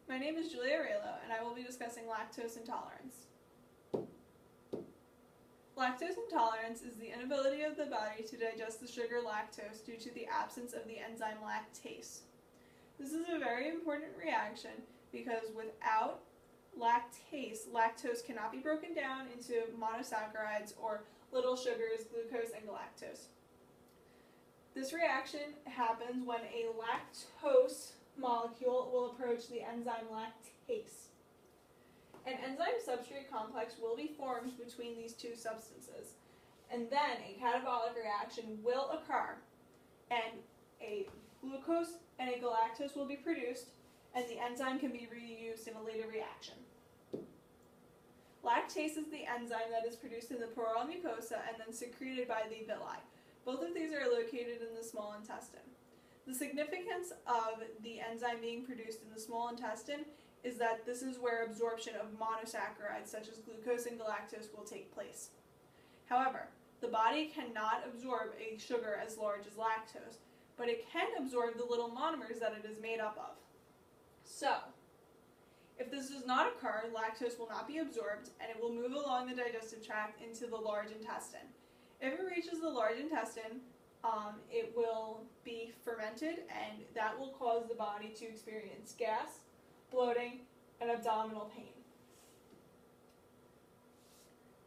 My name is Julia Railo, and I will be discussing lactose intolerance. Lactose intolerance is the inability of the body to digest the sugar lactose due to the absence of the enzyme lactase. This is a very important reaction because without lactase, lactose cannot be broken down into monosaccharides or little sugars, glucose and galactose. This reaction happens when a lactose molecule will approach the enzyme lactase. An enzyme substrate complex will be formed between these two substances, and then a catabolic reaction will occur, and a glucose and a galactose will be produced, and the enzyme can be reused in a later reaction. Lactase is the enzyme that is produced in the pleural mucosa and then secreted by the villi. Both of these are located in the small intestine. The significance of the enzyme being produced in the small intestine is that this is where absorption of monosaccharides such as glucose and galactose will take place. However, the body cannot absorb a sugar as large as lactose, but it can absorb the little monomers that it is made up of. So, if this does not occur, lactose will not be absorbed and it will move along the digestive tract into the large intestine. If it reaches the large intestine, it will be fermented, and that will cause the body to experience gas, bloating, and abdominal pain.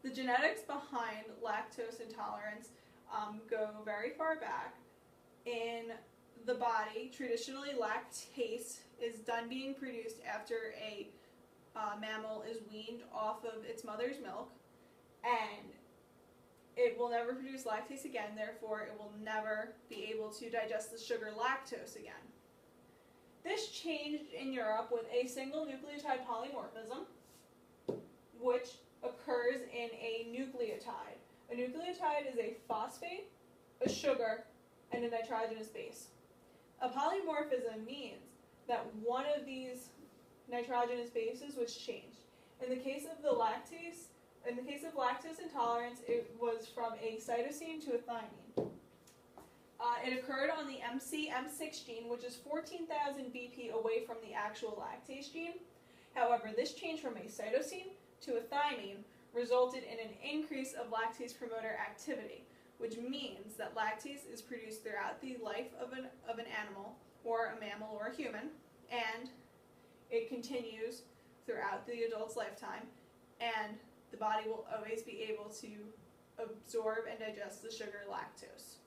The genetics behind lactose intolerance go very far back. In the body, traditionally lactase is done being produced after a mammal is weaned off of its mother's milk, and it will never produce lactase again, therefore it will never be able to digest the sugar lactose again. This changed in Europe with a single nucleotide polymorphism, which occurs in a nucleotide. A nucleotide is a phosphate, a sugar, and a nitrogenous base. A polymorphism means that one of these nitrogenous bases was changed. In the case of lactose intolerance, it was from a cytosine to a thymine. It occurred on the MC-M6 gene, which is 14,000 BP away from the actual lactase gene. However, this change from a cytosine to a thymine resulted in an increase of lactase promoter activity, which means that lactase is produced throughout the life of an animal, or a mammal or a human, and it continues throughout the adult's lifetime, and the body will always be able to absorb and digest the sugar lactose.